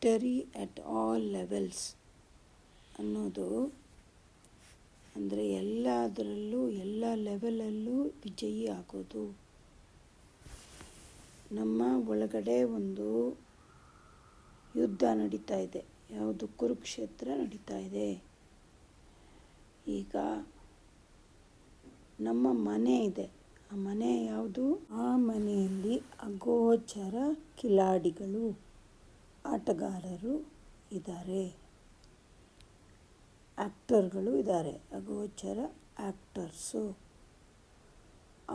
Victory at all levels ಅನ್ನೋದು ಅಂದರೆ ಎಲ್ಲದರಲ್ಲೂ ಎಲ್ಲ ಲೆವೆಲಲ್ಲೂ ವಿಜಯಿ ಆಗೋದು. ನಮ್ಮ ಒಳಗಡೆ ಒಂದು ಯುದ್ಧ ನಡೀತಾ ಇದೆ, ಯಾವುದು ಕುರುಕ್ಷೇತ್ರ ನಡೀತಾ ಇದೆ. ಈಗ ನಮ್ಮ ಮನೆ ಇದೆ, ಆ ಮನೆ ಯಾವುದು? ಆ ಮನೆಯಲ್ಲಿ ಅಗೋಚರ ಕಿಲಾಡಿಗಳು, ಆಟಗಾರರು ಇದ್ದಾರೆ, ಆ್ಯಕ್ಟರ್ಗಳು ಇದ್ದಾರೆ, ಅಗೋಚರ ಆ್ಯಕ್ಟರ್ಸು.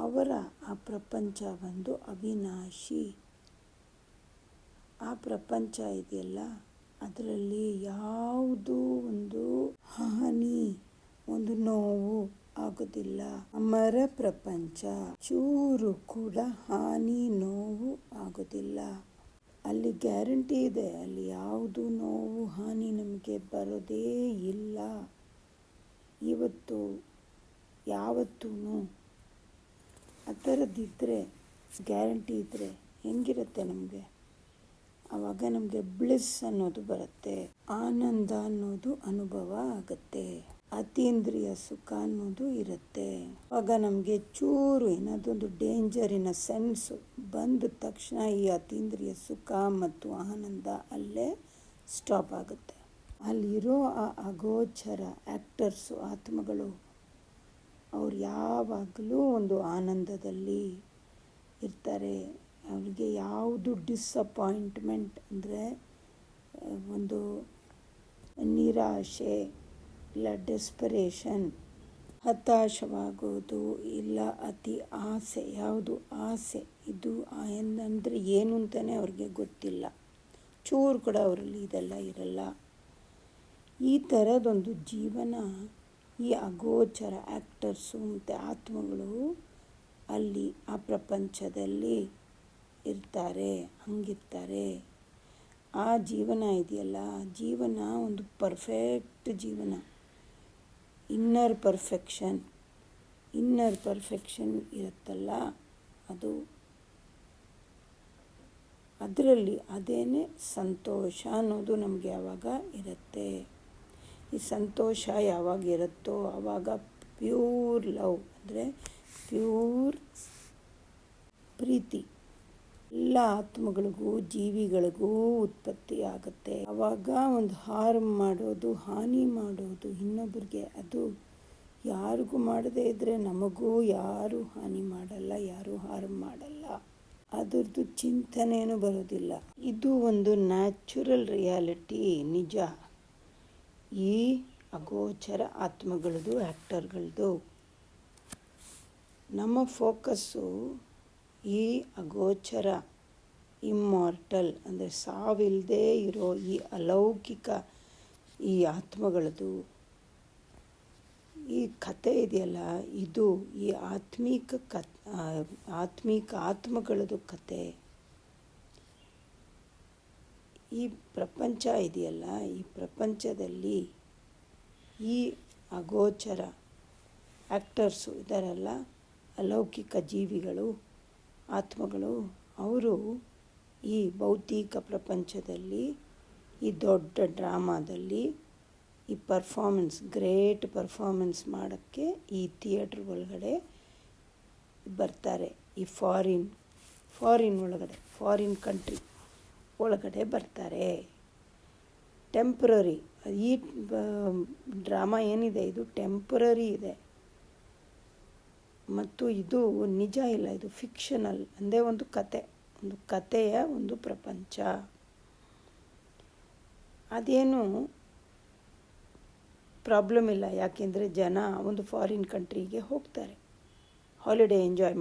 ಅವರ ಆ ಪ್ರಪಂಚ ಒಂದು ಅವಿನಾಶಿ. ಆ ಪ್ರಪಂಚ ಇದೆಯಲ್ಲ, ಅದರಲ್ಲಿ ಯಾವುದೂ ಒಂದು ಹಾನಿ, ಒಂದು ನೋವು ಆಗೋದಿಲ್ಲ. ಅಮರ ಪ್ರಪಂಚ, ಚೂರು ಕೂಡ ಹಾನಿ ನೋವು ಆಗೋದಿಲ್ಲ. ಅಲ್ಲಿ ಗ್ಯಾರಂಟಿ ಇದೆ, ಅಲ್ಲಿ ಯಾವುದು ನೋವು ಹಾನಿ ನಮಗೆ ಬರೋದೇ ಇಲ್ಲ. ಇವತ್ತು ಯಾವತ್ತೂ ಆ ಥರದ್ದಿದ್ದರೆ, ಗ್ಯಾರಂಟಿ ಇದ್ದರೆ ಹೆಂಗಿರುತ್ತೆ ನಮಗೆ? ಆವಾಗ ನಮಗೆ ಬ್ಲಿಸ್ ಅನ್ನೋದು ಬರುತ್ತೆ, ಆನಂದ ಅನ್ನೋದು ಅನುಭವ ಆಗುತ್ತೆ, ಅತೀಂದ್ರಿಯ ಸುಖ ಅನ್ನೋದು ಇರುತ್ತೆ. ಆವಾಗ ನಮಗೆ ಚೂರು ಏನಾದೊಂದು ಡೇಂಜರಿನ ಸೆನ್ಸು ಬಂದ ತಕ್ಷಣ ಈ ಅತೀಂದ್ರಿಯ ಸುಖ ಮತ್ತು ಆನಂದ ಅಲ್ಲೇ ಸ್ಟಾಪ್ ಆಗುತ್ತೆ. ಅಲ್ಲಿರೋ ಆ ಅಗೋಚರ ಆ್ಯಕ್ಟರ್ಸು, ಆತ್ಮಗಳು, ಅವ್ರು ಯಾವಾಗಲೂ ಒಂದು ಆನಂದದಲ್ಲಿ ಇರ್ತಾರೆ. ಅವ್ರಿಗೆ ಯಾವುದು ಡಿಸಪಾಯಿಂಟ್ಮೆಂಟ್ ಅಂದರೆ ಒಂದು ನಿರಾಶೆ ಇಲ್ಲ ಡೆಸ್ಪರೇಷನ್, ಹತಾಶವಾಗೋದು ಇಲ್ಲ ಅತಿ ಆಸೆ. ಯಾವುದು ಆಸೆ? ಇದು ಅಂದರೆ ಏನು ಅಂತಲೇ ಅವ್ರಿಗೆ ಗೊತ್ತಿಲ್ಲ, ಚೂರು ಕೂಡ ಅವರಲ್ಲಿ ಇದೆಲ್ಲ ಇರಲ್ಲ. ಈ ಥರದೊಂದು ಜೀವನ ಈ ಅಗೋಚರ ಆ್ಯಕ್ಟರ್ಸು ಮತ್ತು ಆತ್ಮಗಳು ಅಲ್ಲಿ ಆ ಪ್ರಪಂಚದಲ್ಲಿ ಇರ್ತಾರೆ, ಹಂಗಿರ್ತಾರೆ. ಆ ಜೀವನ ಇದೆಯಲ್ಲ, ಜೀವನ ಒಂದು ಪರ್ಫೆಕ್ಟ್ ಜೀವನ, ಇನ್ನರ್ ಪರ್ಫೆಕ್ಷನ್ ಇರುತ್ತಲ್ಲ, ಅದು ಅದರಲ್ಲಿ ಅದೇನೇ ಸಂತೋಷ ಅನ್ನೋದು ನಮಗೆ ಯಾವಾಗ ಇರುತ್ತೆ. ಈ ಸಂತೋಷ ಯಾವಾಗ ಇರುತ್ತೋ ಆವಾಗ ಪ್ಯೂರ್ ಲವ್ ಅಂದರೆ ಪ್ಯೂರ್ ಪ್ರೀತಿ ಎಲ್ಲ ಆತ್ಮಗಳಿಗೂ ಜೀವಿಗಳಿಗೂ ಉತ್ಪತ್ತಿ ಆಗುತ್ತೆ. ಆವಾಗ ಒಂದು ಹಾರ್ಮ್ ಮಾಡೋದು, ಹಾನಿ ಮಾಡೋದು ಇನ್ನೊಬ್ಬರಿಗೆ, ಅದು ಯಾರಿಗೂ ಮಾಡದೇ ಇದ್ದರೆ ನಮಗೂ ಯಾರೂ ಹಾನಿ ಮಾಡಲ್ಲ, ಯಾರೂ ಹಾರ್ಮ್ ಮಾಡಲ್ಲ, ಅದರದ್ದು ಚಿಂತನೆಯೂ ಬರೋದಿಲ್ಲ. ಇದು ಒಂದು ನ್ಯಾಚುರಲ್ ರಿಯಾಲಿಟಿ, ನಿಜ. ಈ ಅಗೋಚರ ಆತ್ಮಗಳದ್ದು, ಆ್ಯಕ್ಟರ್ಗಳದ್ದು. ನಮ್ಮ ಫೋಕಸ್ಸು ಈ ಅಗೋಚರ ಇಮ್ಮಾರ್ಟಲ್ ಅಂದರೆ ಸಾವಿಲ್ಲದೆ ಇರೋ ಈ ಅಲೌಕಿಕ ಈ ಆತ್ಮಗಳದ್ದು ಈ ಕಥೆ ಇದೆಯಲ್ಲ, ಇದು ಈ ಆತ್ಮಿಕ ಆತ್ಮಗಳದ್ದು ಕತೆ. ಈ ಪ್ರಪಂಚ ಇದೆಯಲ್ಲ, ಈ ಪ್ರಪಂಚದಲ್ಲಿ ಈ ಅಗೋಚರ ಆ್ಯಕ್ಟರ್ಸು ಇದ್ದಾರಲ್ಲ, ಅಲೌಕಿಕ ಜೀವಿಗಳು, ಆತ್ಮಗಳು, ಅವರು ಈ ಭೌತಿಕ ಪ್ರಪಂಚದಲ್ಲಿ ಈ ದೊಡ್ಡ ಡ್ರಾಮಾದಲ್ಲಿ ಈ ಗ್ರೇಟ್ ಪರ್ಫಾರ್ಮೆನ್ಸ್ ಮಾಡೋಕ್ಕೆ ಈ ಥಿಯೇಟ್ರ್ ಒಳಗಡೆ ಬರ್ತಾರೆ. ಈ ಫಾರಿನ್ ಒಳಗಡೆ, ಫಾರಿನ್ ಕಂಟ್ರಿ ಒಳಗಡೆ ಬರ್ತಾರೆ. ಟೆಂಪ್ರರಿ, ಈ ಡ್ರಾಮಾ ಏನಿದೆ ಇದು ಟೆಂಪ್ರರಿ ಇದೆ ಮತ್ತು ಇದು ನಿಜ ಇಲ್ಲ, ಇದು ಫಿಕ್ಷನಲ್ ಅಂದರೆ ಒಂದು ಕತೆಯ ಒಂದು ಪ್ರಪಂಚ. ಅದೇನು ಪ್ರಾಬ್ಲಮ್ ಇಲ್ಲ, ಯಾಕೆಂದರೆ ಜನ ಒಂದು ಫಾರಿನ್ ಕಂಟ್ರಿಗೆ ಹೋಗ್ತಾರೆ ಹಾಲಿಡೇ ಎಂಜಾಯ್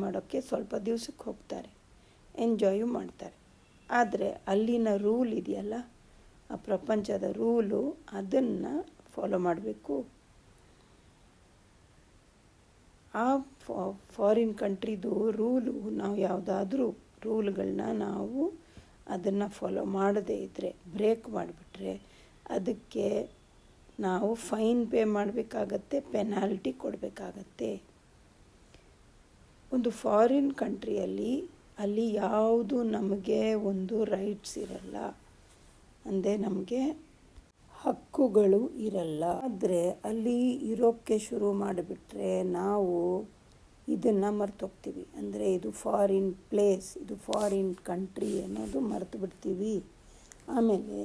ಮಾಡೋಕ್ಕೆ ಸ್ವಲ್ಪ ದಿವಸಕ್ಕೆ ಹೋಗ್ತಾರೆ, ಎಂಜಾಯು ಮಾಡ್ತಾರೆ. ಆದರೆ ಅಲ್ಲಿನ ರೂಲ್ ಇದೆಯಲ್ಲ, ಆ ಪ್ರಪಂಚದ ರೂಲು, ಅದನ್ನು ಫಾಲೋ ಮಾಡಬೇಕು. ಆ ಫಾರಿನ್ ಕಂಟ್ರಿದು ರೂಲು, ನಾವು ಯಾವುದಾದ್ರೂ ರೂಲ್ಗಳನ್ನ ನಾವು ಅದನ್ನು ಫಾಲೋ ಮಾಡದೇ ಇದ್ದರೆ, ಬ್ರೇಕ್ ಮಾಡಿಬಿಟ್ರೆ ಅದಕ್ಕೆ ನಾವು ಫೈನ್ ಪೇ ಮಾಡಬೇಕಾಗತ್ತೆ, ಪೆನಾಲ್ಟಿ ಕೊಡಬೇಕಾಗತ್ತೆ. ಒಂದು ಫಾರಿನ್ ಕಂಟ್ರಿಯಲ್ಲಿ ಅಲ್ಲಿ ಯಾವುದು ನಮಗೆ ಒಂದು ರೈಟ್ಸ್ ಇರಲ್ಲ, ಅಂದರೆ ನಮಗೆ ಹಕ್ಕುಗಳು ಇರಲ್ಲ. ಆದರೆ ಅಲ್ಲಿ ಇರೋಕ್ಕೆ ಶುರು ಮಾಡಿಬಿಟ್ರೆ ನಾವು ಇದನ್ನು ಮರ್ತೋಗ್ತೀವಿ. ಅಂದರೆ ಇದು ಫಾರಿನ್ ಪ್ಲೇಸ್, ಇದು ಫಾರಿನ್ ಕಂಟ್ರಿ ಅನ್ನೋದು ಮರೆತು ಬಿಡ್ತೀವಿ. ಆಮೇಲೆ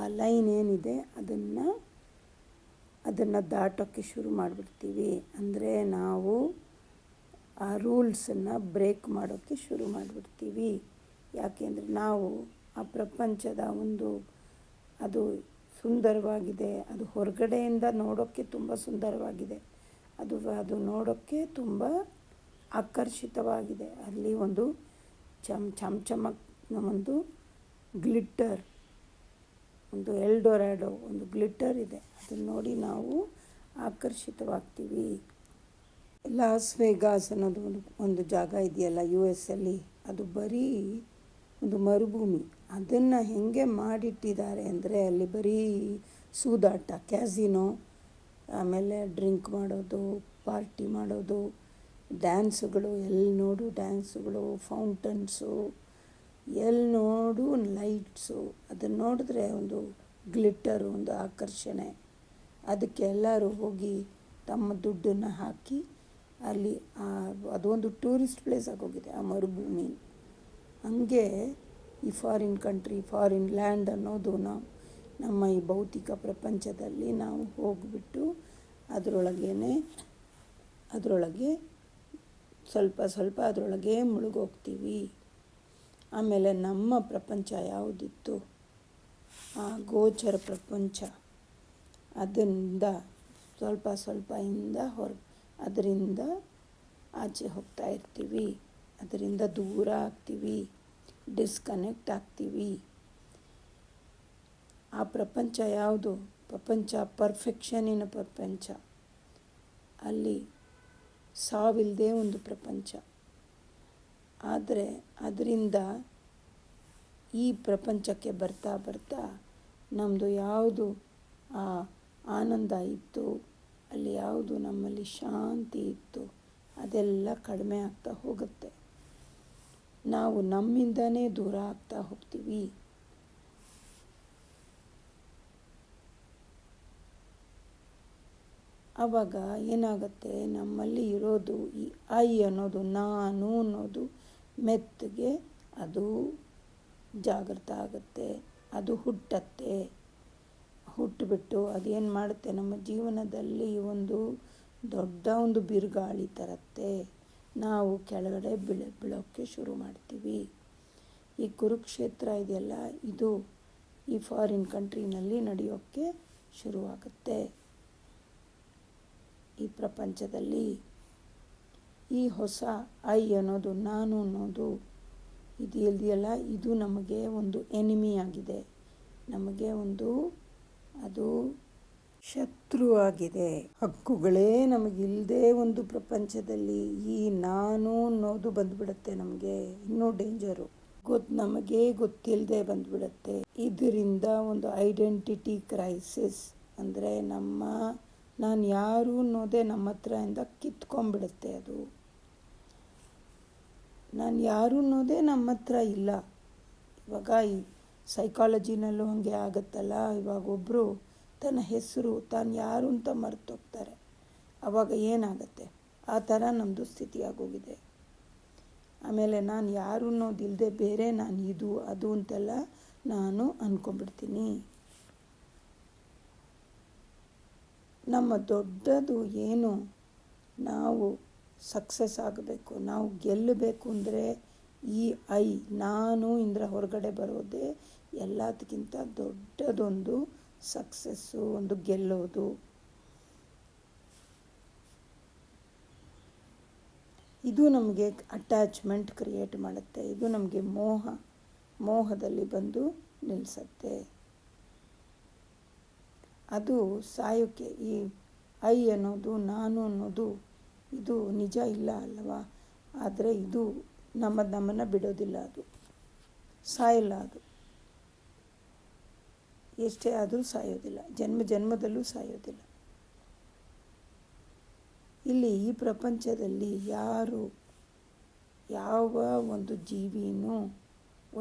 ಆ ಲೈನ್ ಏನಿದೆ ಅದನ್ನು ದಾಟೋಕ್ಕೆ ಶುರು ಮಾಡಿಬಿಡ್ತೀವಿ. ಅಂದರೆ ನಾವು ಆ ರೂಲ್ಸನ್ನು ಬ್ರೇಕ್ ಮಾಡೋಕ್ಕೆ ಶುರು ಮಾಡಿಬಿಡ್ತೀವಿ. ಯಾಕೆಂದರೆ ನಾವು ಆ ಪ್ರಪಂಚದ ಅದು ಸುಂದರವಾಗಿದೆ, ಅದು ಹೊರಗಡೆಯಿಂದ ನೋಡೋಕ್ಕೆ ತುಂಬ ಸುಂದರವಾಗಿದೆ, ಅದು ನೋಡೋಕ್ಕೆ ತುಂಬ ಆಕರ್ಷಿತವಾಗಿದೆ. ಅಲ್ಲಿ ಒಂದು ಚಮಕ್ ಒಂದು ಗ್ಲಿಟ್ಟರ್, ಒಂದು ಎಲ್ಡೊರಾಡೋ, ಒಂದು ಗ್ಲಿಟ್ಟರ್ ಇದೆ. ಅದನ್ನು ನೋಡಿ ನಾವು ಆಕರ್ಷಿತವಾಗ್ತೀವಿ. ಲಾಸ್ ವೇಗಾಸ್ ಅನ್ನೋದು ಒಂದು ಜಾಗ ಇದೆಯಲ್ಲ US ಅಲ್ಲಿ, ಅದು ಬರೀ ಒಂದು ಮರುಭೂಮಿ. ಅದನ್ನು ಹೇಗೆ ಮಾಡಿಟ್ಟಿದ್ದಾರೆ ಅಂದರೆ ಅಲ್ಲಿ ಬರೀ ಸೂದಾಟ, ಕ್ಯಾಸಿನೋ, ಆಮೇಲೆ ಡ್ರಿಂಕ್ ಮಾಡೋದು, ಪಾರ್ಟಿ ಮಾಡೋದು, ಡ್ಯಾನ್ಸುಗಳು, ಎಲ್ಲಿ ನೋಡು ಡ್ಯಾನ್ಸುಗಳು, ಫೌಂಟನ್ಸು, ಎಲ್ಲಿ ನೋಡು ಲೈಟ್ಸು. ಅದನ್ನು ನೋಡಿದ್ರೆ ಒಂದು ಗ್ಲಿಟ್ಟರು, ಒಂದು ಆಕರ್ಷಣೆ. ಅದಕ್ಕೆ ಎಲ್ಲರೂ ಹೋಗಿ ತಮ್ಮ ದುಡ್ಡನ್ನು ಹಾಕಿ ಅಲ್ಲಿ ಅದೊಂದು ಟೂರಿಸ್ಟ್ ಪ್ಲೇಸ್ ಆಗೋಗಿದೆ ಆ ಮರುಭೂಮಿ. ಹಂಗೆ ಈ ಫಾರಿನ್ ಕಂಟ್ರಿ, ಫಾರಿನ್ ಲ್ಯಾಂಡ್ ಅನ್ನೋದು ನಮ್ಮ ಈ ಭೌತಿಕ ಪ್ರಪಂಚದಲ್ಲಿ ನಾವು ಹೋಗಿಬಿಟ್ಟು ಅದರೊಳಗೆ ಸ್ವಲ್ಪ ಅದರೊಳಗೆ ಮುಳುಗೋಗ್ತೀವಿ. ಆಮೇಲೆ ನಮ್ಮ ಪ್ರಪಂಚ ಯಾವುದಿತ್ತು, ಆ ಗೋಚರ ಪ್ರಪಂಚ, ಅದರಿಂದ ಸ್ವಲ್ಪದಿಂದ ಅದರಿಂದ ಆಚೆ ಹೋಗ್ತಾ ಇರ್ತೀವಿ, ಅದರಿಂದ ದೂರ ಆಗ್ತೀವಿ, ಡಿಸ್ಕನೆಕ್ಟ್ ಆಗ್ತೀವಿ. ಆ ಪ್ರಪಂಚ ಯಾವುದು? ಪ್ರಪಂಚ ಪರ್ಫೆಕ್ಷನಿನ ಪ್ರಪಂಚ. ಅಲ್ಲಿ ಸಾವಿಲ್ಲದೆ ಒಂದು ಪ್ರಪಂಚ. ಆದರೆ ಅದರಿಂದ ಈ ಪ್ರಪಂಚಕ್ಕೆ ಬರ್ತಾ ನಮ್ಮದು ಯಾವುದು ಆ ಆನಂದ ಇತ್ತು, ಅಲ್ಲಿ ಯಾವುದು ನಮ್ಮಲ್ಲಿ ಶಾಂತಿ ಇತ್ತು, ಅದೆಲ್ಲ ಕಡಿಮೆ ಆಗ್ತಾ ಹೋಗುತ್ತೆ. ನಾವು ನಮ್ಮಿಂದನೇ ದೂರ ಆಗ್ತಾ ಹೋಗ್ತೀವಿ. ಆವಾಗ ಏನಾಗುತ್ತೆ, ನಮ್ಮಲ್ಲಿ ಇರೋದು ಈ ಅನ್ನೋದು, ನಾನು ಅನ್ನೋದು ಮೆತ್ತಗೆ ಅದು ಜಾಗೃತ ಆಗುತ್ತೆ, ಅದು ಹುಟ್ಟುಬಿಟ್ಟು ಅದೇನು ಮಾಡುತ್ತೆ, ನಮ್ಮ ಜೀವನದಲ್ಲಿ ಒಂದು ದೊಡ್ಡ ಒಂದು ಬಿರುಗಾಳಿ ತರುತ್ತೆ. ನಾವು ಕೆಳಗಡೆ ಬೀಳೋಕ್ಕೆ ಶುರು ಮಾಡ್ತೀವಿ. ಈ ಕುರುಕ್ಷೇತ್ರ ಇದೆಯಲ್ಲ, ಇದು ಈ ಫಾರಿನ್ ಕಂಟ್ರಿನಲ್ಲಿ ನಡೆಯೋಕ್ಕೆ ಶುರುವಾಗುತ್ತೆ. ಈ ಪ್ರಪಂಚದಲ್ಲಿ ಈ ಹೊಸ ಅನ್ನೋದು, ನಾನು ಅನ್ನೋದು ಇದು ಇದೆಯಲ್ಲ, ಇದು ನಮಗೆ ಒಂದು ಎನಿಮಿ ಆಗಿದೆ, ನಮಗೆ ಅದು ಶತ್ರು ಆಗಿದೆ. ಹಕ್ಕುಗಳೇ ನಮಗಿಲ್ಲದೆ ಒಂದು ಪ್ರಪಂಚದಲ್ಲಿ ಈ ನಾನು ಅನ್ನೋದು ಬಂದುಬಿಡುತ್ತೆ. ನಮಗೆ ಇನ್ನೂ ಡೇಂಜರು, ನಮಗೆ ಗೊತ್ತಿಲ್ಲದೆ ಬಂದುಬಿಡುತ್ತೆ. ಇದರಿಂದ ಒಂದು ಐಡೆಂಟಿಟಿ ಕ್ರೈಸಿಸ್, ಅಂದರೆ ನಾನು ಯಾರು ಅನ್ನೋದೇ ನಮ್ಮ ಹತ್ರದಿಂದ ಕಿತ್ಕೊಂಡ್ಬಿಡುತ್ತೆ. ಅದು ನಾನು ಯಾರು ಅನ್ನೋದೇ ನಮ್ಮ ಹತ್ರ ಇಲ್ಲ. ಇವಾಗ ಈ ಸೈಕಾಲಜಿನಲ್ಲೂ ಹಾಗೆ ಆಗುತ್ತಲ್ಲ, ಇವಾಗ ಒಬ್ಬರು ತನ್ನ ಹೆಸರು ತಾನು ಯಾರು ಅಂತ ಮರ್ತೋಗ್ತಾರೆ. ಆವಾಗ ಏನಾಗುತ್ತೆ, ಆ ಥರ ನಮ್ಮದು ಸ್ಥಿತಿ ಆಗೋಗಿದೆ. ಆಮೇಲೆ ನಾನು ಯಾರು ಅನ್ನೋದಿಲ್ಲದೆ ಬೇರೆ ನಾನು ಇದು ಅದು ಅಂತೆಲ್ಲ ನಾನು ಅಂದ್ಕೊಂಡ್ಬಿಡ್ತೀನಿ. ನಮ್ಮ ದೊಡ್ಡದು ಏನು, ನಾವು ಸಕ್ಸಸ್ ಆಗಬೇಕು, ನಾವು ಗೆಲ್ಲಬೇಕು ಅಂದರೆ ಈ ನಾನು ಇಂದ್ರ ಹೊರಗಡೆ ಬರೋದೇ ಎಲ್ಲದಕ್ಕಿಂತ ದೊಡ್ಡದೊಂದು ಸಕ್ಸಸ್ಸು, ಒಂದು ಗೆಲ್ಲೋದು. ಇದು ನಮಗೆ ಅಟ್ಯಾಚ್ಮೆಂಟ್ ಕ್ರಿಯೇಟ್ ಮಾಡುತ್ತೆ. ಇದು ನಮಗೆ ಮೋಹದಲ್ಲಿ ಬಂದು ನಿಲ್ಲಿಸುತ್ತೆ. ಅದು ಸಾಯೋಕ್ಕೆ ಈ ಅನ್ನೋದು, ನಾನು ಅನ್ನೋದು ಇದು ನಿಜ ಇಲ್ಲ ಅಲ್ವಾ. ಆದರೆ ಇದು ನಮ್ಮನ್ನು ಬಿಡೋದಿಲ್ಲ, ಅದು ಸಾಯಲ್ಲ. ಅದು ಎಷ್ಟೇ ಆದರೂ ಸಾಯೋದಿಲ್ಲ, ಜನ್ಮದಲ್ಲೂ ಸಾಯೋದಿಲ್ಲ. ಇಲ್ಲಿ ಈ ಪ್ರಪಂಚದಲ್ಲಿ ಯಾವ ಒಂದು ಜೀವಿನೂ,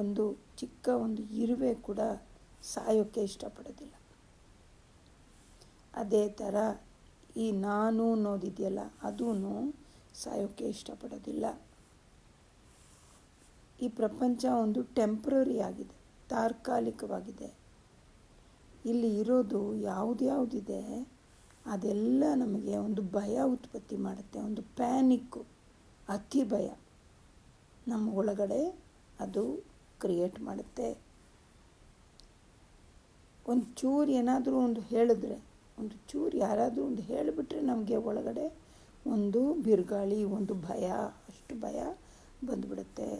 ಒಂದು ಚಿಕ್ಕ ಒಂದು ಇರುವೆ ಕೂಡ ಸಾಯೋಕ್ಕೆ ಇಷ್ಟಪಡೋದಿಲ್ಲ. ಅದೇ ಥರ ಈ ನಾನು ಅನ್ನೋದಿದೆಯಲ್ಲ, ಅದೂ ಸಾಯೋಕ್ಕೆ ಇಷ್ಟಪಡೋದಿಲ್ಲ. ಈ ಪ್ರಪಂಚ ಒಂದು ಟೆಂಪ್ರರಿ ಆಗಿದೆ, ತಾತ್ಕಾಲಿಕವಾಗಿದೆ. ಇಲ್ಲಿ ಇರೋದು ಯಾವುದ್ಯಾವುದಿದೆ ಅದೆಲ್ಲ ನಮಗೆ ಒಂದು ಭಯ ಉತ್ಪತ್ತಿ ಮಾಡುತ್ತೆ, ಒಂದು ಪ್ಯಾನಿಕ್ಕು, ಅತಿ ಭಯ ನಮ್ಮ ಒಳಗಡೆ ಅದು ಕ್ರಿಯೇಟ್ ಮಾಡುತ್ತೆ. ಒಂದು ಚೂರು ಏನಾದರೂ ಒಂದು ಹೇಳಿದ್ರೆ, ಒಂದು ಚೂರು ಯಾರಾದರೂ ಒಂದು ಹೇಳಿಬಿಟ್ರೆ ನಮಗೆ ಒಳಗಡೆ ಒಂದು ಬಿರುಗಾಳಿ, ಒಂದು ಭಯ, ಅಷ್ಟು ಭಯ ಬಂದುಬಿಡುತ್ತೆ.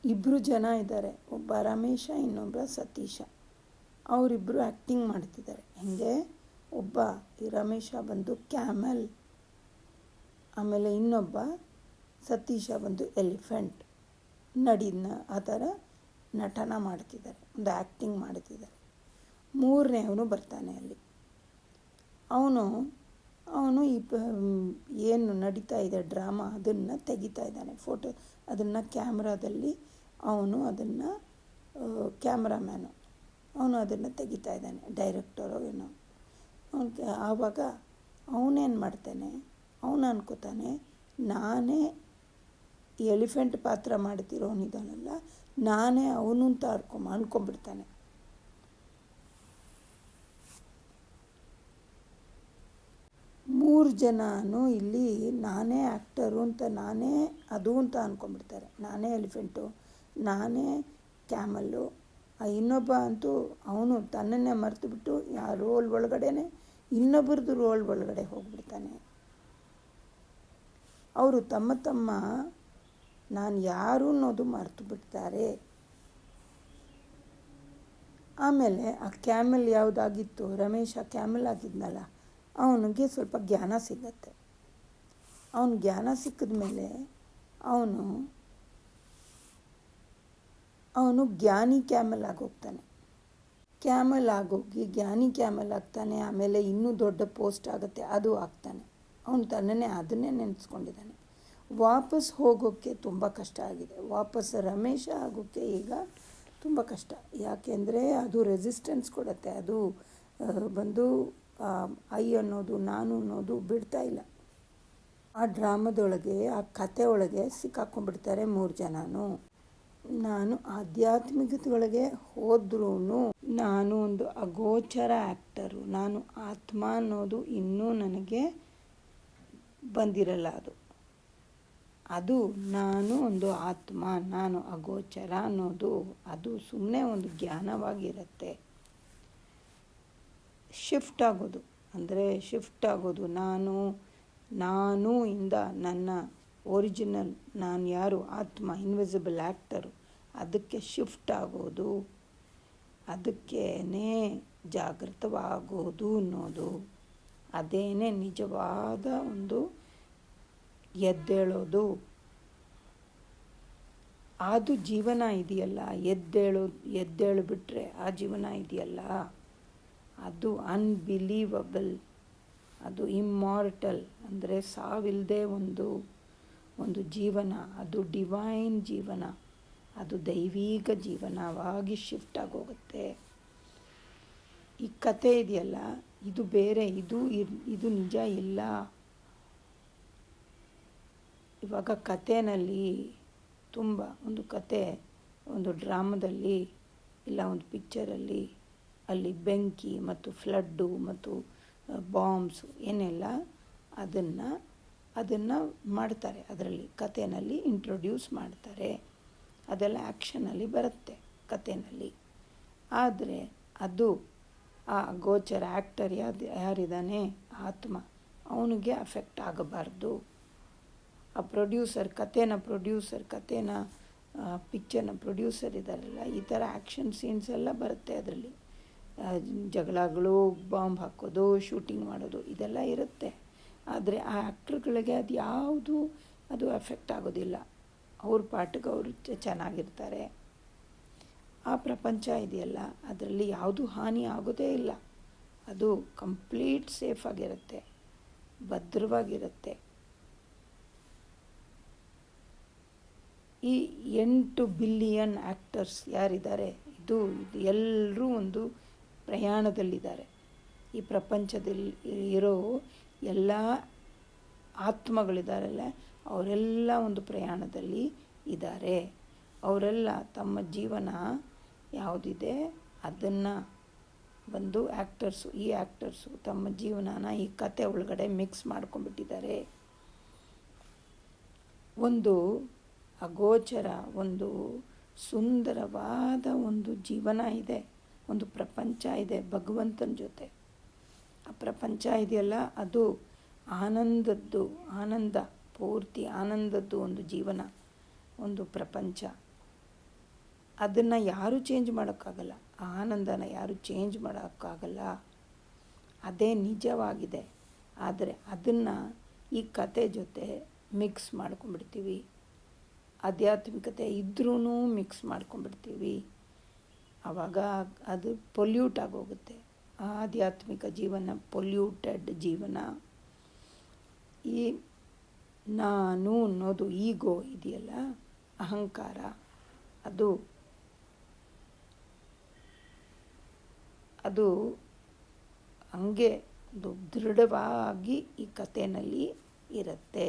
ಇಬ್ಬರು ಜನ ಇದ್ದಾರೆ, ಒಬ್ಬ ರಮೇಶ, ಇನ್ನೊಬ್ಬ ಸತೀಶ. ಅವರಿಬ್ಬರು ಆ್ಯಕ್ಟಿಂಗ್ ಮಾಡ್ತಿದ್ದಾರೆ. ಹೇಗೆ, ಒಬ್ಬ ಈ ರಮೇಶ ಬಂದು ಕ್ಯಾಮೆಲ್, ಆಮೇಲೆ ಇನ್ನೊಬ್ಬ ಸತೀಶ ಬಂದು ಎಲಿಫೆಂಟ್ ಆ ಥರ ನಟನ ಮಾಡ್ತಿದ್ದಾರೆ, ಒಂದು ಆ್ಯಕ್ಟಿಂಗ್ ಮಾಡ್ತಿದ್ದಾರೆ. ಮೂರನೇವನು ಬರ್ತಾನೆ ಅಲ್ಲಿ. ಅವನು ಈ ಏನು ನಡೀತಾ ಇದೆ ಡ್ರಾಮಾ ಅದನ್ನು ತೆಗಿತಾ ಇದ್ದಾನೆ, ಫೋಟೋ ಅದನ್ನು ಕ್ಯಾಮ್ರಾದಲ್ಲಿ. ಅವನು ಅದನ್ನು ಕ್ಯಾಮ್ರಾಮ್ಯಾನು, ಅವನು ಅದನ್ನು ತೆಗಿತಾ ಇದ್ದಾನೆ, ಡೈರೆಕ್ಟರೋ ಏನೋ. ಆವಾಗ ಅವನೇನು ಮಾಡ್ತಾನೆ, ಅವನು ಅನ್ಕೋತಾನೆ ನಾನೇ ಈ ಎಲಿಫೆಂಟ್ ಪಾತ್ರ ಮಾಡ್ತಿರೋನಿದ್ದಾನಲ್ಲ, ನಾನೇ ಅವನು ಅಂತ ಅನ್ಕೊಂಡ್ಬಿಡ್ತಾನೆ. ಮೂರು ಜನನು ಇಲ್ಲಿ ನಾನೇ ಆ್ಯಕ್ಟರು ಅಂತ, ನಾನೇ ಅದು ಅಂತ ಅಂದ್ಕೊಂಡ್ಬಿಡ್ತಾರೆ. ನಾನೇ ಎಲಿಫೆಂಟು, ನಾನೇ ಕ್ಯಾಮಲ್ಲು. ಇನ್ನೊಬ್ಬ ಅಂತೂ ಅವನು ತನ್ನನ್ನೇ ಮರೆತುಬಿಟ್ಟು ಆ ರೋಲ್ ಒಳಗಡೆನೆ ಇನ್ನೊಬ್ಬರದ್ದು ರೋಲ್ ಒಳಗಡೆ ಹೋಗ್ಬಿಡ್ತಾನೆ. ಅವರು ತಮ್ಮ ನಾನು ಯಾರು ಅನ್ನೋದು ಮರೆತು ಬಿಡ್ತಾರೆ. ಆಮೇಲೆ ಆ ಕ್ಯಾಮೆಲ್ ಯಾವುದಾಗಿತ್ತು, ರಮೇಶ ಕ್ಯಾಮೆಲ್ ಆಗಿದ್ನಲ್ಲ, ಅವನಿಗೆ ಸ್ವಲ್ಪ ಜ್ಞಾನ ಸಿಗತ್ತೆ. ಅವನು ಜ್ಞಾನ ಸಿಕ್ಕಿದ ಮೇಲೆ ಅವನು ಜ್ಞಾನಿ ಕ್ಯಾಮೆಲ್ ಆಗೋಗ್ತಾನೆ. ಕ್ಯಾಮೆಲ್ ಆಗೋಗಿ ಜ್ಞಾನಿ ಕ್ಯಾಮೆಲ್ ಆಗ್ತಾನೆ. ಆಮೇಲೆ ಇನ್ನೂ ದೊಡ್ಡ ಪೋಸ್ಟ್ ಆಗುತ್ತೆ, ಅದು ಆಗ್ತಾನೆ. ಅವನು ತನ್ನನ್ನೇ ಅದನ್ನೇ ನೆನೆಸ್ಕೊಂಡಿದ್ದಾನೆ. ವಾಪಸ್ ಹೋಗೋಕ್ಕೆ ತುಂಬ ಕಷ್ಟ ಆಗಿದೆ. ವಾಪಸ್ ರಮೇಶ ಆಗೋಕ್ಕೆ ಈಗ ತುಂಬ ಕಷ್ಟ. ಯಾಕೆಂದರೆ ಅದು ರೆಸಿಸ್ಟೆನ್ಸ್ ಕೊಡುತ್ತೆ. ಅದು ಬಂದು ಐ ಅನ್ನೋದು, ನಾನು ಅನ್ನೋದು ಬಿಡ್ತಾ ಇಲ್ಲ. ಆ ಡ್ರಾಮದೊಳಗೆ, ಆ ಕತೆ ಒಳಗೆ ಸಿಕ್ಕಾಕೊಂಡ್ಬಿಡ್ತಾರೆ ಮೂರು ಜನನು. ನಾನು ಆಧ್ಯಾತ್ಮಿಕತೆಯೊಳಗೆ ಹೋದ್ರೂ ನಾನು ಒಂದು ಅಗೋಚರ ಆ್ಯಕ್ಟರು, ನಾನು ಆತ್ಮ ಅನ್ನೋದು ಇನ್ನೂ ನನಗೆ ಬಂದಿರಲ್ಲ. ಅದು ನಾನು ಒಂದು ಆತ್ಮ, ನಾನು ಅಗೋಚರ ಅನ್ನೋದು ಅದು ಸುಮ್ಮನೆ ಒಂದು ಜ್ಞಾನವಾಗಿರುತ್ತೆ. ಶಿಫ್ಟ್ ಆಗೋದು ನಾನು ಇಂದ ನನ್ನ ಒರಿಜಿನಲ್ ನಾನು ಯಾರು ಆತ್ಮ, ಇನ್ವಿಸಿಬಲ್ ಆ್ಯಕ್ಟರು, ಅದಕ್ಕೆ ಶಿಫ್ಟ್ ಆಗೋದು, ಅದಕ್ಕೇನೆ ಜಾಗೃತವಾಗೋದು ಅನ್ನೋದು, ಅದೇನೇ ನಿಜವಾದ ಒಂದು ಎದ್ದೇಳೋದು. ಅದು ಜೀವನ ಇದೆಯಲ್ಲ, ಎದ್ದೇಳು ಬಿಟ್ಟರೆ ಆ ಜೀವನ ಇದೆಯಲ್ಲ, ಅದು ಅನ್ಬಿಲೀವಬಲ್, ಅದು ಇಮ್ಮಾರ್ಟಲ್, ಅಂದರೆ ಸಾವಿಲ್ಲದೆ ಒಂದು ಜೀವನ, ಅದು ಡಿವೈನ್ ಜೀವನ, ಅದು ದೈವಿಕ ಜೀವನವಾಗಿ ಶಿಫ್ಟ್ ಆಗೋಗುತ್ತೆ. ಈ ಕತೆ ಇದೆಯಲ್ಲ, ಇದು ಬೇರೆ, ಇದು ನಿಜ ಇಲ್ಲ. ಇವಾಗ ಕಥೆನಲ್ಲಿ ತುಂಬ ಒಂದು ಕತೆ, ಒಂದು ಡ್ರಾಮದಲ್ಲಿ ಇಲ್ಲ ಒಂದು ಪಿಕ್ಚರಲ್ಲಿ ಅಲ್ಲಿ ಬೆಂಕಿ ಮತ್ತು ಫ್ಲಡ್ಡು ಮತ್ತು ಬಾಂಬ್ಸು ಏನೆಲ್ಲ ಅದನ್ನು ಮಾಡ್ತಾರೆ. ಅದರಲ್ಲಿ ಕಥೆನಲ್ಲಿ ಇಂಟ್ರೊಡ್ಯೂಸ್ ಮಾಡ್ತಾರೆ. ಅದೆಲ್ಲ ಆ್ಯಕ್ಷನಲ್ಲಿ ಬರುತ್ತೆ ಕಥೆನಲ್ಲಿ. ಆದರೆ ಅದು ಆ ಗೋಚರ ಆ್ಯಕ್ಟರ್ ಯಾರಿದ್ದಾನೆ ಆತ್ಮ, ಅವನಿಗೆ ಅಫೆಕ್ಟ್ ಆಗಬಾರ್ದು. ಆ ಕಥೆನ ಪಿಕ್ಚರ್ನ ಪ್ರೊಡ್ಯೂಸರ್ ಇದ್ದಾರಲ್ಲ, ಈ ಥರ ಆ್ಯಕ್ಷನ್ ಸೀನ್ಸ್ ಎಲ್ಲ ಬರುತ್ತೆ ಅದರಲ್ಲಿ. ಜಗಳಗಳು, ಬಾಂಬ್ ಹಾಕೋದು, ಶೂಟಿಂಗ್ ಮಾಡೋದು, ಇದೆಲ್ಲ ಇರುತ್ತೆ. ಆದರೆ ಆ ಆ್ಯಕ್ಟ್ರುಗಳಿಗೆ ಅದು ಎಫೆಕ್ಟ್ ಆಗೋದಿಲ್ಲ. ಅವ್ರ ಪಾಟಿಗೆ ಅವರು ಚೆನ್ನಾಗಿರ್ತಾರೆ. ಆ ಪ್ರಪಂಚ ಇದೆಯಲ್ಲ, ಅದರಲ್ಲಿ ಯಾವುದೂ ಹಾನಿ ಆಗೋದೇ ಇಲ್ಲ. ಅದು ಕಂಪ್ಲೀಟ್ ಸೇಫ್ ಆಗಿರುತ್ತೆ, ಭದ್ರವಾಗಿರುತ್ತೆ. ಈ 8 ಬಿಲಿಯನ್ ಆ್ಯಕ್ಟರ್ಸ್ ಯಾರಿದ್ದಾರೆ, ಇದು ಎಲ್ಲರೂ ಒಂದು ಪ್ರಯಾಣದಲ್ಲಿದ್ದಾರೆ. ಈ ಪ್ರಪಂಚದಲ್ಲಿ ಇರೋ ಎಲ್ಲ ಆತ್ಮಗಳಿದ್ದಾರಲ್ಲ, ಅವರೆಲ್ಲ ಒಂದು ಪ್ರಯಾಣದಲ್ಲಿ ಇದ್ದಾರೆ. ಅವರೆಲ್ಲ ತಮ್ಮ ಜೀವನ ಯಾವುದಿದೆ ಅದನ್ನು ಬಂದು ಈ ಆ್ಯಕ್ಟರ್ಸು ತಮ್ಮ ಜೀವನನ ಈ ಕತೆ ಒಳಗಡೆ ಮಿಕ್ಸ್ ಮಾಡ್ಕೊಂಡ್ಬಿಟ್ಟಿದ್ದಾರೆ. ಒಂದು ಅಗೋಚರ, ಒಂದು ಸುಂದರವಾದ ಒಂದು ಜೀವನ ಇದೆ, ಒಂದು ಪ್ರಪಂಚ ಇದೆ ಭಗವಂತನ ಜೊತೆ. ಆ ಪ್ರಪಂಚ ಇದೆಯಲ್ಲ, ಅದು ಆನಂದ, ಪೂರ್ತಿ ಆನಂದದ್ದು ಒಂದು ಜೀವನ, ಒಂದು ಪ್ರಪಂಚ. ಅದನ್ನು ಯಾರೂ ಚೇಂಜ್ ಮಾಡೋಕ್ಕಾಗಲ್ಲ. ಆ ಆನಂದನ ಯಾರೂ ಚೇಂಜ್ ಮಾಡೋಕ್ಕಾಗಲ್ಲ. ಅದೇ ನಿಜವಾಗಿದೆ. ಆದರೆ ಅದನ್ನು ಈ ಕತೆ ಜೊತೆ ಮಿಕ್ಸ್ ಮಾಡ್ಕೊಂಡ್ಬಿಡ್ತೀವಿ. ಆಧ್ಯಾತ್ಮಿಕತೆ ಇದ್ರೂ ಮಿಕ್ಸ್ ಮಾಡ್ಕೊಂಡ್ಬಿಡ್ತೀವಿ. ಆವಾಗ ಅದು ಪೊಲ್ಯೂಟ್ ಆಗೋಗುತ್ತೆ. ಆಧ್ಯಾತ್ಮಿಕ ಜೀವನ ಪೊಲ್ಯೂಟೆಡ್ ಜೀವನ. ಈ ನಾನು ಅನ್ನೋದು ಈಗೋ ಇದೆಯಲ್ಲ, ಅಹಂಕಾರ, ಅದು ಹಂಗೆ ಒಂದು ದೃಢವಾಗಿ ಈ ಕಥೆಯಲ್ಲಿ ಇರುತ್ತೆ.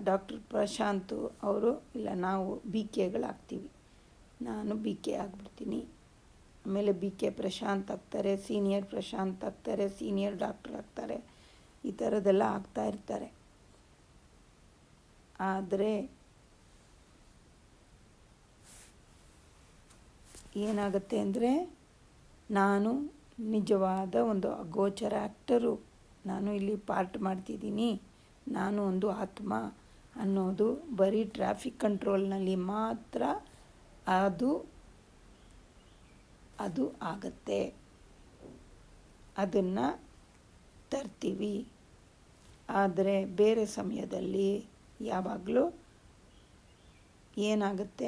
ಡಾಕ್ಟರ್ ಪ್ರಶಾಂತ್ ಅವರು ಇಲ್ಲ ನಾವು BKಗಳಾಗ್ತೀವಿ. ನಾನು BK ಆಗಿಬಿಡ್ತೀನಿ. ಆಮೇಲೆ BK ಪ್ರಶಾಂತ್ ಆಗ್ತಾರೆ, ಸೀನಿಯರ್ ಪ್ರಶಾಂತ್ ಆಗ್ತಾರೆ, ಸೀನಿಯರ್ ಡಾಕ್ಟರ್ ಆಗ್ತಾರೆ. ಈ ಥರದ್ದೆಲ್ಲ ಆಗ್ತಾ ಇರ್ತಾರೆ. ಆದರೆ ಏನಾಗುತ್ತೆ ಅಂದರೆ, ನಾನು ನಿಜವಾದ ಒಂದು ಅಗೋಚರ ಆ್ಯಕ್ಟರು, ನಾನು ಇಲ್ಲಿ ಪಾರ್ಟ್ ಮಾಡ್ತಿದ್ದೀನಿ, ನಾನು ಒಂದು ಆತ್ಮ ಅನ್ನೋದು ಬರೀ ಟ್ರಾಫಿಕ್ ಕಂಟ್ರೋಲ್ನಲ್ಲಿ ಮಾತ್ರ ಅದು ಆಗತ್ತೆ. ಅದನ್ನು ತರ್ತೀವಿ. ಆದರೆ ಬೇರೆ ಸಮಯದಲ್ಲಿ ಯಾವಾಗಲೂ ಏನಾಗುತ್ತೆ,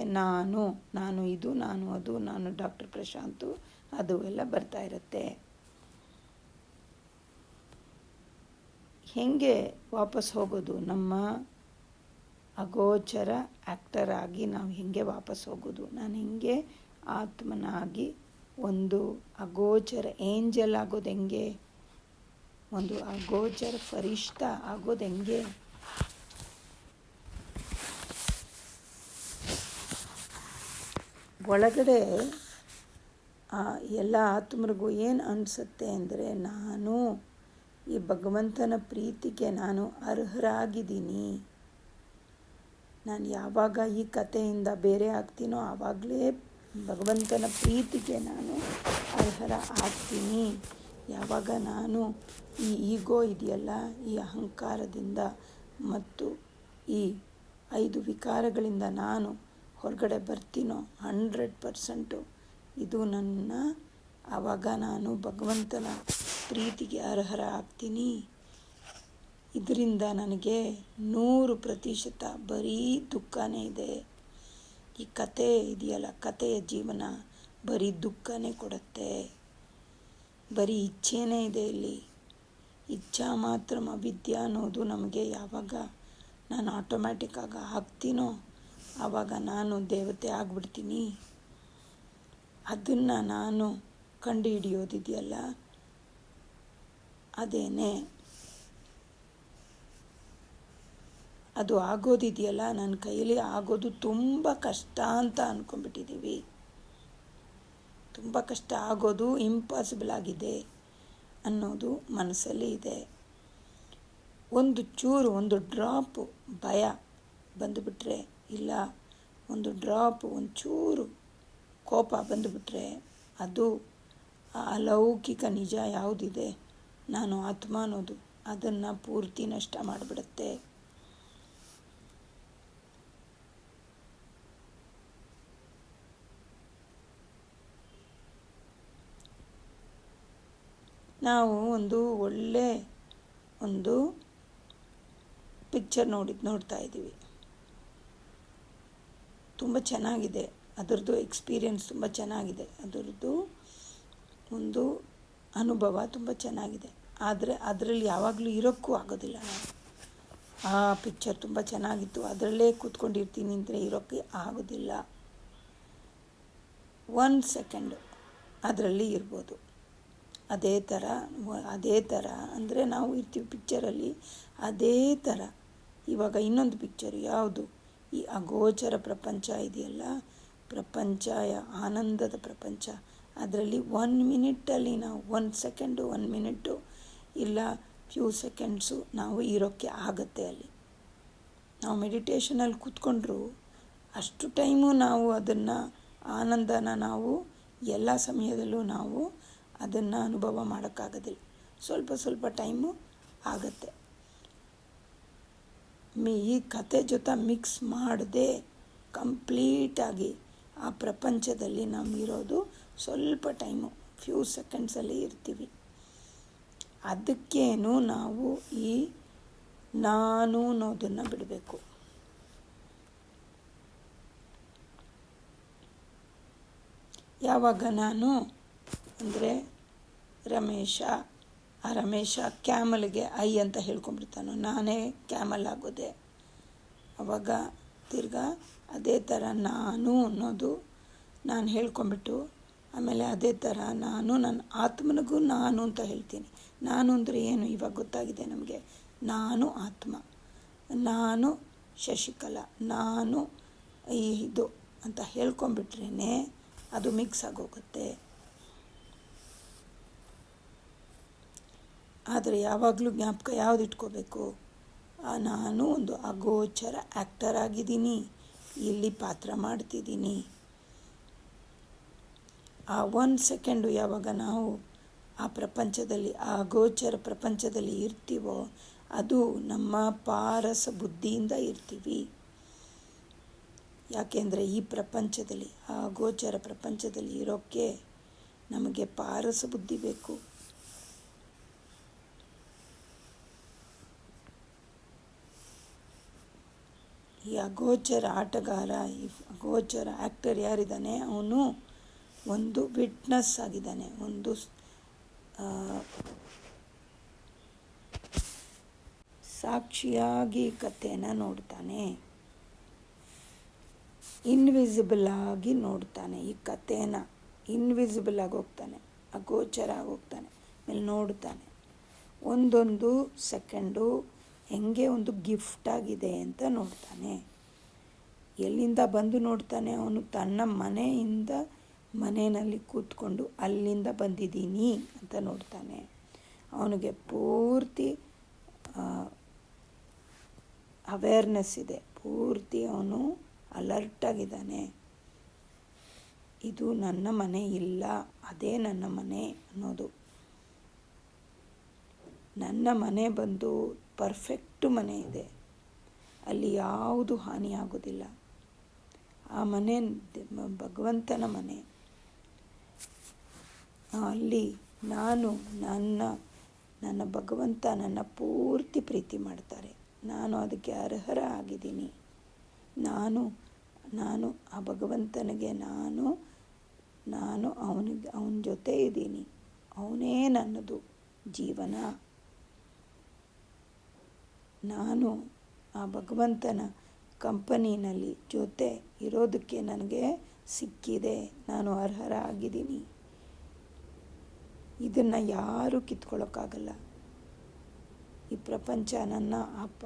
ನಾನು ಇದು, ನಾನು ಅದು, ನಾನು ಡಾಕ್ಟರ್ ಪ್ರಶಾಂತು, ಅದು ಎಲ್ಲ ಬರ್ತಾ ಇರುತ್ತೆ. ಹೇಗೆ ವಾಪಸ್ ಹೋಗೋದು? ನಮ್ಮ ಅಗೋಚರ ಆ್ಯಕ್ಟರ್ ಆಗಿ ನಾವು ಹೇಗೆ ವಾಪಸ್ ಹೋಗೋದು? ನಾನು ಹೇಗೆ ಆತ್ಮನಾಗಿ ಒಂದು ಅಗೋಚರ ಏಂಜಲ್ ಆಗೋದು ಹೆಂಗೆ? ಒಂದು ಅಗೋಚರ ಫರಿಷ್ಠ ಆಗೋದು ಹೆಂಗೆ? ಒಳಗಡೆ ಎಲ್ಲ ಆತ್ಮರಿಗೂ ಏನು ಅನಿಸುತ್ತೆ ಅಂದರೆ, ನಾನು ಈ ಭಗವಂತನ ಪ್ರೀತಿಗೆ ನಾನು ಅರ್ಹರಾಗಿದ್ದೀನಿ. ನಾನು ಯಾವಾಗ ಈ ಕಥೆಯಿಂದ ಬೇರೆ ಆಗ್ತೀನೋ ಆವಾಗಲೇ ಭಗವಂತನ ಪ್ರೀತಿಗೆ ನಾನು ಅರ್ಹರ ಆಗ್ತೀನಿ. ಯಾವಾಗ ನಾನು ಈ ಈಗೋ ಇದೆಯಲ್ಲ, ಈ ಅಹಂಕಾರದಿಂದ ಮತ್ತು ಈ 5 ವಿಕಾರಗಳಿಂದ ನಾನು ಹೊರಗಡೆ ಬರ್ತೀನೋ 100%, ಇದು ಆವಾಗ ನಾನು ಭಗವಂತನ ಪ್ರೀತಿಗೆ ಅರ್ಹರ ಆಗ್ತೀನಿ. ಇದರಿಂದ ನನಗೆ 100% ಬರೀ ದುಃಖನೇ ಇದೆ. ಈ ಕತೆ ಇದೆಯಲ್ಲ, ಕಥೆಯ ಜೀವನ ಬರೀ ದುಃಖನೇ ಕೊಡುತ್ತೆ. ಬರೀ ಇಚ್ಛೆನೇ ಇದೆ ಇಲ್ಲಿ. ಇಚ್ಛಾ ಮಾತ್ರ ಅವಿದ್ಯಾ ಅನ್ನೋದು ನಮಗೆ ಯಾವಾಗ ನಾನು ಆಟೋಮ್ಯಾಟಿಕ್ಕಾಗಿ ಆಗ್ತೀನೋ ಆವಾಗ ನಾನು ದೇವತೆ ಆಗಿಬಿಡ್ತೀನಿ. ಅದನ್ನು ನಾನು ಕಂಡು ಹಿಡಿಯೋದಿದೆಯಲ್ಲ, ಅದೇನೇ ಅದು ಆಗೋದಿದೆಯಲ್ಲ, ನನ್ನ ಕೈಯಲ್ಲಿ ಆಗೋದು ತುಂಬ ಕಷ್ಟ ಅಂತ ಅಂದ್ಕೊಂಡ್ಬಿಟ್ಟಿದ್ದೀವಿ. ತುಂಬ ಕಷ್ಟ ಆಗೋದು ಇಂಪಾಸಿಬಲ್ ಆಗಿದೆ ಅನ್ನೋದು ಮನಸ್ಸಲ್ಲಿ ಇದೆ. ಒಂದು ಚೂರು, ಒಂದು ಡ್ರಾಪು ಭಯ ಬಂದುಬಿಟ್ರೆ, ಇಲ್ಲ ಒಂದು ಡ್ರಾಪು, ಒಂದು ಚೂರು ಕೋಪ ಬಂದುಬಿಟ್ರೆ, ಅದು ಅಲೌಕಿಕ ನಿಜ ಯಾವುದಿದೆ, ನಾನು ಆತ್ಮ ಅನ್ನೋದು, ಅದನ್ನು ಪೂರ್ತಿ ನಷ್ಟ ಮಾಡಿಬಿಡುತ್ತೆ. ನಾವು ಒಂದು ಒಳ್ಳೆ ಒಂದು ಪಿಕ್ಚರ್ ನೋಡ್ತಾ ಇದ್ದೀವಿ. ತುಂಬ ಚೆನ್ನಾಗಿದೆ, ಅದರದ್ದು ಎಕ್ಸ್ಪೀರಿಯೆನ್ಸ್ ತುಂಬ ಚೆನ್ನಾಗಿದೆ, ಅದರದ್ದು ಒಂದು ಅನುಭವ ತುಂಬ ಚೆನ್ನಾಗಿದೆ. ಆದರೆ ಅದರಲ್ಲಿ ಯಾವಾಗಲೂ ಇರೋಕ್ಕೂ ಆಗೋದಿಲ್ಲ. ಆ ಪಿಕ್ಚರ್ ತುಂಬ ಚೆನ್ನಾಗಿತ್ತು, ಅದರಲ್ಲೇ ಕೂತ್ಕೊಂಡಿರ್ತೀನಿ ಅಂದರೆ ಇರೋಕ್ಕೆ ಆಗೋದಿಲ್ಲ. 1 ಸೆಕೆಂಡ್ ಅದರಲ್ಲಿ ಇರ್ಬೋದು. ಅದೇ ಥರ ಅಂದರೆ ನಾವು ಇರ್ತೀವಿ ಪಿಕ್ಚರಲ್ಲಿ, ಅದೇ ಥರ. ಇವಾಗ ಇನ್ನೊಂದು ಪಿಕ್ಚರು ಯಾವುದು, ಈ ಅಗೋಚರ ಪ್ರಪಂಚ ಇದೆಯಲ್ಲ, ಪ್ರಪಂಚ ಆನಂದದ ಪ್ರಪಂಚ, ಅದರಲ್ಲಿ 1 ಮಿನಿಟಲ್ಲಿ ನಾವು 1 ಸೆಕೆಂಡು 1 ಮಿನಿಟು ಇಲ್ಲ ಫ್ಯೂ ಸೆಕೆಂಡ್ಸು ನಾವು ಇರೋಕ್ಕೆ ಆಗುತ್ತೆ. ಅಲ್ಲಿ ನಾವು ಮೆಡಿಟೇಷನಲ್ಲಿ ಕೂತ್ಕೊಂಡ್ರು ಅಷ್ಟು ಟೈಮು ನಾವು ಅದನ್ನು ಆನಂದನ ನಾವು ಎಲ್ಲ ಸಮಯದಲ್ಲೂ ನಾವು ಅದನ್ನು ಅನುಭವ ಮಾಡೋಕ್ಕಾಗೋದಿಲ್ಲ. ಸ್ವಲ್ಪ ಟೈಮು ಆಗತ್ತೆ. ಈ ಕತೆ ಜೊತೆ ಮಿಕ್ಸ್ ಮಾಡದೆ ಕಂಪ್ಲೀಟಾಗಿ ಆ ಪ್ರಪಂಚದಲ್ಲಿ ನಮಗಿರೋದು ಸ್ವಲ್ಪ ಟೈಮು, ಫ್ಯೂ ಸೆಕೆಂಡ್ಸಲ್ಲಿ ಇರ್ತೀವಿ. ಅದಕ್ಕೇನು ನಾವು ಈ ನಾನು ಅನ್ನೋದನ್ನು ಬಿಡಬೇಕು. ಯಾವಾಗ ನಾನು ಅಂದರೆ ರಮೇಶ ಕ್ಯಾಮಲ್ಗೆ ಐ ಅಂತ ಹೇಳ್ಕೊಂಡ್ಬಿಡ್ತಾನೋ, ನಾನೇ ಕ್ಯಾಮಲ್ ಆಗೋದೆ. ಆವಾಗ ತಿರ್ಗಾ ಅದೇ ಥರ ನಾನು ಅನ್ನೋದು ನಾನು ಹೇಳ್ಕೊಂಬಿಟ್ಟು, ಆಮೇಲೆ ಅದೇ ಥರ ನಾನು ನನ್ನ ಆತ್ಮನಿಗೂ ನಾನು ಅಂತ ಹೇಳ್ತೀನಿ. ನಾನು ಅಂದರೆ ಏನು ಇವಾಗ ಗೊತ್ತಾಗಿದೆ ನಮಗೆ. ನಾನು ಆತ್ಮ, ನಾನು ಶಶಿಕಲಾ, ನಾನು ಇದು ಅಂತ ಹೇಳ್ಕೊಂಬಿಟ್ರೇ ಅದು ಮಿಕ್ಸ್ ಆಗೋಗುತ್ತೆ. ಆದರೆ ಯಾವಾಗಲೂ ಜ್ಞಾಪಕ ಯಾವುದು ಇಟ್ಕೋಬೇಕು, ನಾನು ಒಂದು ಅಗೋಚರ ಆ್ಯಕ್ಟರ್ ಆಗಿದ್ದೀನಿ, ಇಲ್ಲಿ ಪಾತ್ರ ಮಾಡ್ತಿದ್ದೀನಿ. ಆ 1 ಸೆಕೆಂಡು ಯಾವಾಗ ನಾವು ಆ ಪ್ರಪಂಚದಲ್ಲಿ, ಆ ಅಗೋಚರ ಪ್ರಪಂಚದಲ್ಲಿ ಇರ್ತೀವೋ, ಅದು ನಮ್ಮ ಪಾರಸ ಬುದ್ಧಿಯಿಂದ ಇರ್ತೀವಿ. ಯಾಕೆಂದರೆ ಈ ಪ್ರಪಂಚದಲ್ಲಿ, ಆ ಅಗೋಚರ ಪ್ರಪಂಚದಲ್ಲಿ ಇರೋಕ್ಕೆ ನಮಗೆ ಪಾರಸ ಬುದ್ಧಿ ಬೇಕು. ಈ ಅಗೋಚರ ಆಟಗಾರ, ಈ ಅಗೋಚರ ಆ್ಯಕ್ಟರ್ ಯಾರಿದ್ದಾನೆ, ಅವನು ಒಂದು ವಿಟ್ನೆಸ್ ಆಗಿದ್ದಾನೆ, ಒಂದು ಸಾಕ್ಷಿಯಾಗಿ ಕಥೆನ ನೋಡ್ತಾನೆ, ಇನ್ವಿಸಿಬಲ್ ಆಗಿ ನೋಡ್ತಾನೆ. ಈ ಕಥೆನ ಇನ್ವಿಸಿಬಲ್ ಆಗಿ ಹೋಗ್ತಾನೆ, ಅಗೋಚರ ಆಗಿ ಹೋಗ್ತಾನೆ, ಆಮೇಲೆ ನೋಡ್ತಾನೆ. ಒಂದೊಂದು ಸೆಕೆಂಡು ಹೆಂಗೆ ಒಂದು ಗಿಫ್ಟ್ ಆಗಿದೆ ಅಂತ ನೋಡ್ತಾನೆ. ಎಲ್ಲಿಂದ ಬಂದು ನೋಡ್ತಾನೆ, ಅವನು ತನ್ನ ಮನೆಯಲ್ಲಿ ಕೂತ್ಕೊಂಡು ಅಲ್ಲಿಂದ ಬಂದಿದ್ದೀನಿ ಅಂತ ನೋಡ್ತಾನೆ. ಅವನಿಗೆ ಪೂರ್ತಿ ಅವೇರ್ನೆಸ್ ಇದೆ, ಪೂರ್ತಿ ಅವನು ಅಲರ್ಟಾಗಿದ್ದಾನೆ. ಇದು ನನ್ನ ಮನೆ ಇಲ್ಲ, ಅದೇ ನನ್ನ ಮನೆ ಅನ್ನೋದು. ನನ್ನ ಮನೆ ಬಂದು ಪರ್ಫೆಕ್ಟ್ ಮನೆ ಇದೆ, ಅಲ್ಲಿ ಯಾವುದು ಹಾನಿ ಆಗೋದಿಲ್ಲ. ಆ ಮನೆ ಭಗವಂತನ ಮನೆ. ಅಲ್ಲಿ ನಾನು ನನ್ನ ಭಗವಂತ ನನ್ನ ಪೂರ್ತಿ ಪ್ರೀತಿ ಮಾಡ್ತಾರೆ. ನಾನು ಅದಕ್ಕೆ ಅರ್ಹರ ಆಗಿದ್ದೀನಿ. ನಾನು ಆ ಭಗವಂತನಿಗೆ ನಾನು ಅವನ ಜೊತೆ ಇದ್ದೀನಿ. ಅವನೇ ನನ್ನದು ಜೀವನ. ನಾನು ಆ ಭಗವಂತನ ಕಂಪನಿನಲ್ಲಿ ಜೊತೆ ಇರೋದಕ್ಕೆ ನನಗೆ ಸಿಕ್ಕಿದೆ, ನಾನು ಅರ್ಹರ ಆಗಿದ್ದೀನಿ. ಇದನ್ನು ಯಾರೂ ಕಿತ್ಕೊಳ್ಳೋಕ್ಕಾಗಲ್ಲ. ಈ ಪ್ರಪಂಚ, ನನ್ನ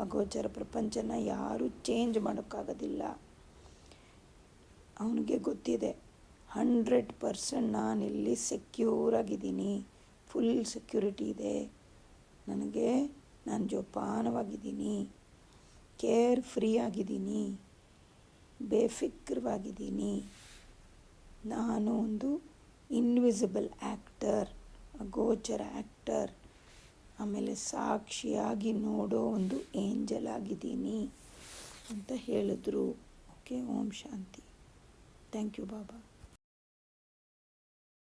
ಅಗೋಚರ ಪ್ರಪಂಚನ ಯಾರೂ ಚೇಂಜ್ ಮಾಡೋಕ್ಕಾಗೋದಿಲ್ಲ. ಅವನಿಗೆ ಗೊತ್ತಿದೆ 100% ನಾನಿಲ್ಲಿ ಸೆಕ್ಯೂರ್ ಆಗಿದ್ದೀನಿ, ಫುಲ್ ಸೆಕ್ಯೂರಿಟಿ ಇದೆ ನನಗೆ. ನಾನು ಜೋಪಾನವಾಗಿದ್ದೀನಿ, ಕೇರ್ ಫ್ರೀ ಆಗಿದ್ದೀನಿ, ಬೇಫಿಕ್ರವಾಗಿದ್ದೀನಿ. ನಾನು ಒಂದು ಇನ್ವಿಸಿಬಲ್ ಆ್ಯಕ್ಟರ್, ಅಗೋಚರ ಆ್ಯಕ್ಟರ್, ಆಮೇಲೆ ಸಾಕ್ಷಿಯಾಗಿ ನೋಡೋ ಒಂದು ಏಂಜಲ್ ಆಗಿದ್ದೀನಿ ಅಂತ ಹೇಳಿದ್ರು. ಓಕೆ, ಓಂ ಶಾಂತಿ. Thank you Baba.